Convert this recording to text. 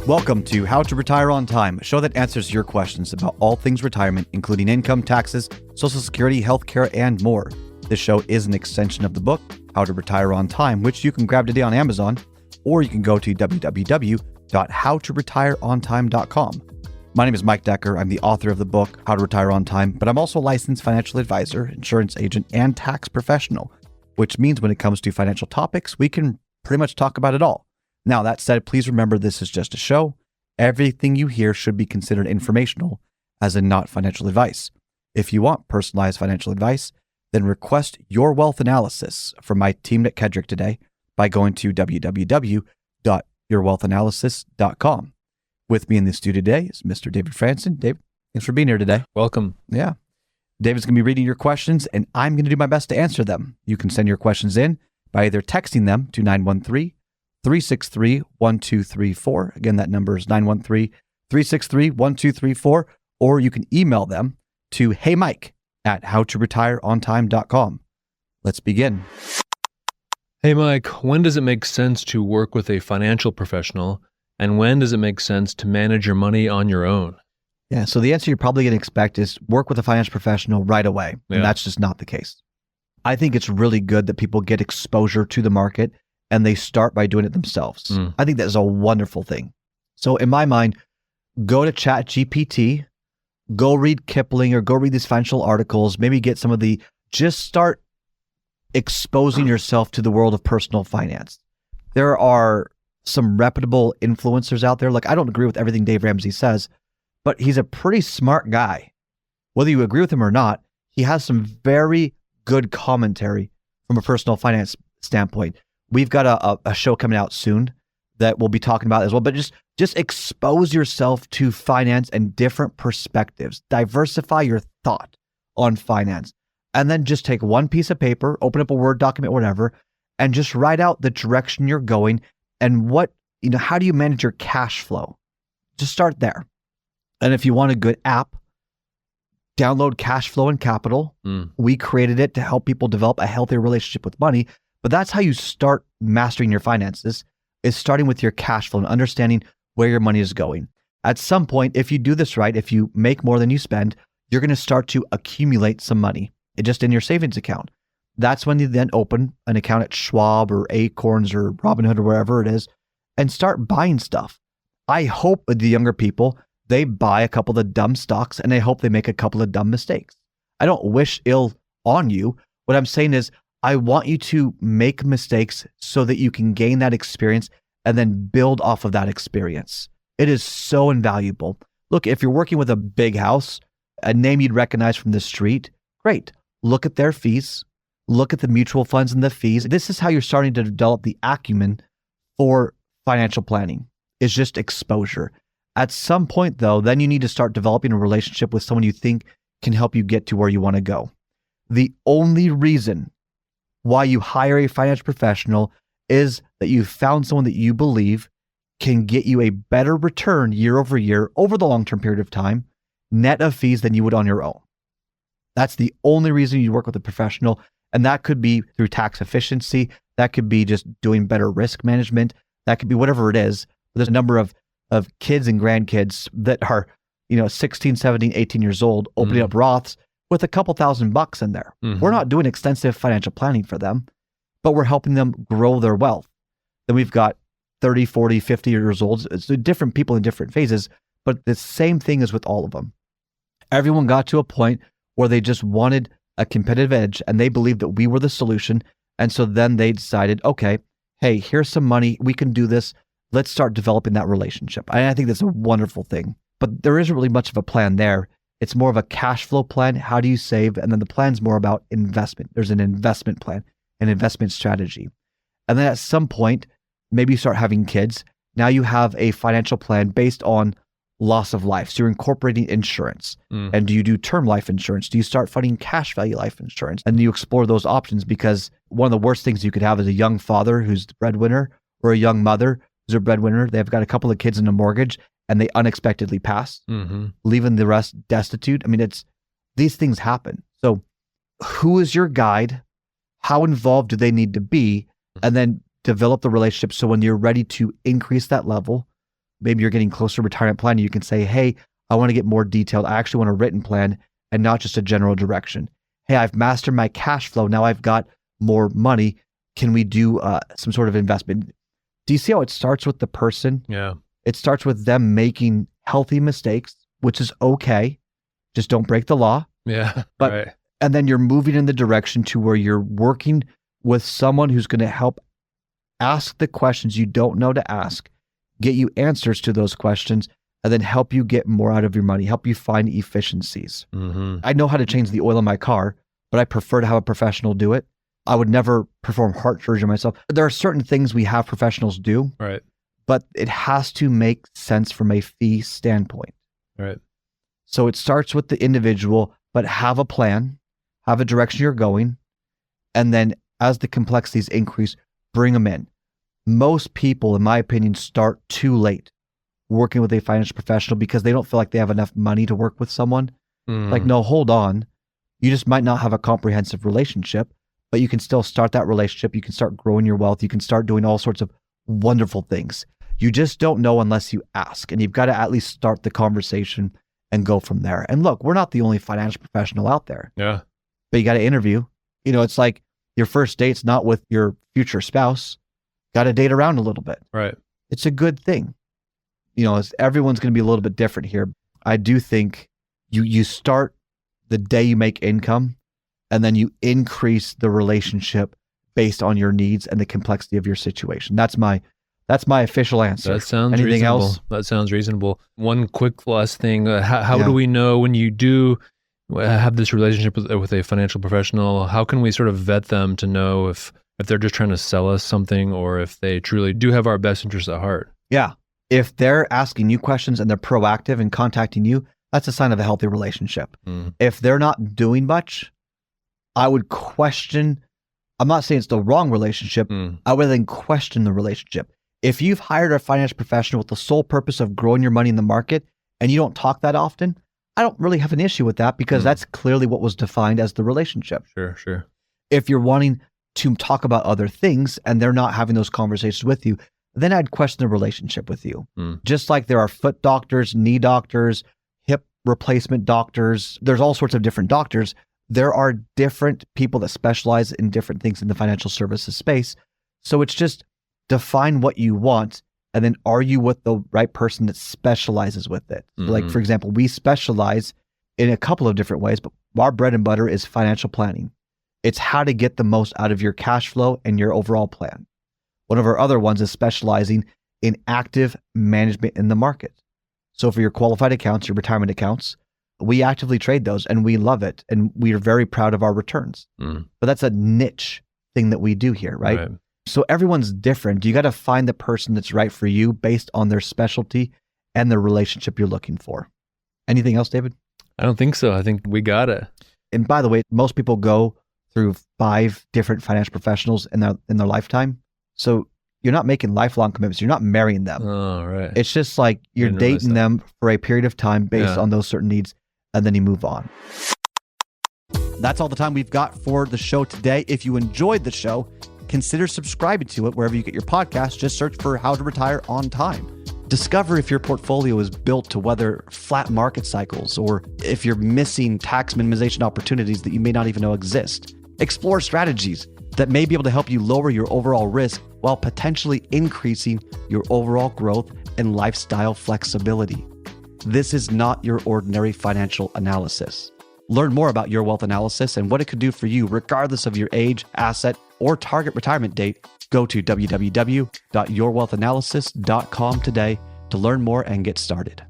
Welcome to How to Retire on Time, a show that answers your questions about all things retirement, including income, taxes, Social Security, healthcare, and more. This show is an extension of the book, How to Retire on Time, which you can grab today on Amazon, or you can go to www.howtoretireontime.com. My name is Mike Decker. I'm the author of the book, How to Retire on Time, but I'm also a licensed financial advisor, insurance agent, and tax professional, which means when it comes to financial topics, we can pretty much talk about it all. Now, that said, please remember this is just a show. Everything you hear should be considered informational, as in not financial advice. If you want personalized financial advice, then request your wealth analysis from my team at Kedrick today by going to www.yourwealthanalysis.com. With me in the studio today is Mr. David Franson. Dave, thanks for being here today. Welcome. Yeah. David's going to be reading your questions, and I'm going to do my best to answer them. You can send your questions in by either texting them to 913-363-1234. Again, that number is 913-363-1234. Or you can email them to heymike@howtoretireontime.com. Let's begin. Hey, Mike, when does it make sense to work with a financial professional, and when does it make sense to manage your money on your own? Yeah, so the answer you're probably going to expect is work with a financial professional right away. Yeah. And that's just not the case. I think it's really good that people get exposure to the market and they start by doing it themselves. I think that is a wonderful thing. So in my mind, go to ChatGPT, go read Kipling or go read these financial articles, maybe get some of just start exposing yourself to the world of personal finance. There are some reputable influencers out there. Like, I don't agree with everything Dave Ramsey says, but he's a pretty smart guy. Whether you agree with him or not, he has some very good commentary from a personal finance standpoint. We've got a show coming out soon that we'll be talking about as well, but just expose yourself to finance and different perspectives. Diversify your thought on finance. And then just take one piece of paper, open up a Word document, whatever, and just write out the direction you're going and how do you manage your cash flow? Just start there. And if you want a good app, download Cash Flow and Capital. We created it to help people develop a healthier relationship with money. But that's how you start mastering your finances, is starting with your cash flow and understanding where your money is going. At some point, if you do this right, if you make more than you spend, you're going to start to accumulate some money just in your savings account. That's when you then open an account at Schwab or Acorns or Robinhood or wherever it is and start buying stuff. I hope with the younger people, they buy a couple of dumb stocks and I hope they make a couple of dumb mistakes. I don't wish ill on you. What I'm saying is I want you to make mistakes so that you can gain that experience and then build off of that experience. It is so invaluable. Look, if you're working with a big house, a name you'd recognize from the street, great. Look at their fees. Look at the mutual funds and the fees. This is how you're starting to develop the acumen for financial planning, is just exposure. At some point, though, then you need to start developing a relationship with someone you think can help you get to where you want to go. The only reason why you hire a financial professional is that you found someone that you believe can get you a better return year over year over the long-term period of time, net of fees, than you would on your own. That's the only reason you work with a professional. And that could be through tax efficiency. That could be just doing better risk management. That could be whatever it is. There's a number of kids and grandkids that are, 16, 17, 18 years old, opening up Roths with a couple $1,000 in there. We're not doing extensive financial planning for them, but we're helping them grow their wealth. Then we've got 30, 40, 50 years old. It's different people in different phases, but the same thing is with all of them. Everyone got to a point where they just wanted a competitive edge and they believed that we were the solution. And so then they decided, okay, hey, here's some money. We can do this. Let's start developing that relationship. And I think that's a wonderful thing, but there isn't really much of a plan there. It's more of a cash flow plan. How do you save? And then the plan's more about investment. There's an investment plan, an investment strategy. And then at some point, maybe you start having kids. Now you have a financial plan based on loss of life. So you're incorporating insurance. And do you do term life insurance? Do you start funding cash value life insurance? And you explore those options, because one of the worst things you could have is a young father who's the breadwinner or a young mother who's a breadwinner. They've got a couple of kids and a mortgage and they unexpectedly pass, leaving the rest destitute. I mean, these things happen. So who is your guide? How involved do they need to be? And then develop the relationship so when you're ready to increase that level, maybe you're getting closer to retirement planning, you can say, hey, I want to get more detailed. I actually want a written plan and not just a general direction. Hey, I've mastered my cash flow. Now I've got more money. Can we do some sort of investment? Do you see how it starts with the person? Yeah. It starts with them making healthy mistakes, which is okay. Just don't break the law. Yeah. But right. And then you're moving in the direction to where you're working with someone who's going to help ask the questions you don't know to ask, get you answers to those questions, and then help you get more out of your money, help you find efficiencies. Mm-hmm. I know how to change the oil in my car, but I prefer to have a professional do it. I would never perform heart surgery myself. There are certain things we have professionals do, Right. but it has to make sense from a fee standpoint. Right. So it starts with the individual, but have a plan, have a direction you're going, and then as the complexities increase, bring them in. Most people, in my opinion, start too late working with a financial professional because they don't feel like they have enough money to work with someone. Like, no, hold on. You just might not have a comprehensive relationship, but you can still start that relationship. You can start growing your wealth. You can start doing all sorts of wonderful things. You just don't know unless you ask. And you've got to at least start the conversation and go from there. And look, we're not the only financial professional out there. Yeah. But you got to interview. You know, it's like your first date's not with your future spouse. Got to date around a little bit. Right. It's a good thing. You know, everyone's going to be a little bit different here. I do think you start the day you make income, and then you increase the relationship based on your needs and the complexity of your situation. That's my official answer. That sounds Anything reasonable. else? That sounds reasonable. One quick last thing. How do we know when you do have this relationship with a financial professional? How can we sort of vet them to know if they're just trying to sell us something or if they truly do have our best interests at heart? Yeah. If they're asking you questions and they're proactive in contacting you, that's a sign of a healthy relationship. If they're not doing much, I would question. I'm not saying it's the wrong relationship. I would then question the relationship. If you've hired a financial professional with the sole purpose of growing your money in the market and you don't talk that often, I don't really have an issue with that because that's clearly what was defined as the relationship. Sure. If you're wanting to talk about other things and they're not having those conversations with you, then I'd question the relationship with you. Just like there are foot doctors, knee doctors, hip replacement doctors, there's all sorts of different doctors. There are different people that specialize in different things in the financial services space. So it's just define what you want, and then are you with the right person that specializes with it? So like, for example, we specialize in a couple of different ways, but our bread and butter is financial planning. It's how to get the most out of your cash flow and your overall plan. One of our other ones is specializing in active management in the market. So for your qualified accounts, your retirement accounts, we actively trade those and we love it. And we are very proud of our returns. But that's a niche thing that we do here, right? So everyone's different. You got to find the person that's right for you based on their specialty and the relationship you're looking for. Anything else, David? I don't think so. I think we got it. And by the way, most people go through 5 different financial professionals in their lifetime. So you're not making lifelong commitments. You're not marrying them. Oh, right. It's just like you're dating them for a period of time based on those certain needs, and then you move on. That's all the time we've got for the show today. If you enjoyed the show, consider subscribing to it wherever you get your podcasts. Just search for How to Retire on Time. Discover if your portfolio is built to weather flat market cycles or if you're missing tax minimization opportunities that you may not even know exist. Explore strategies that may be able to help you lower your overall risk while potentially increasing your overall growth and lifestyle flexibility. This is not your ordinary financial analysis. Learn more about Your Wealth Analysis and what it could do for you regardless of your age, asset, or target retirement date. Go to www.yourwealthanalysis.com today to learn more and get started.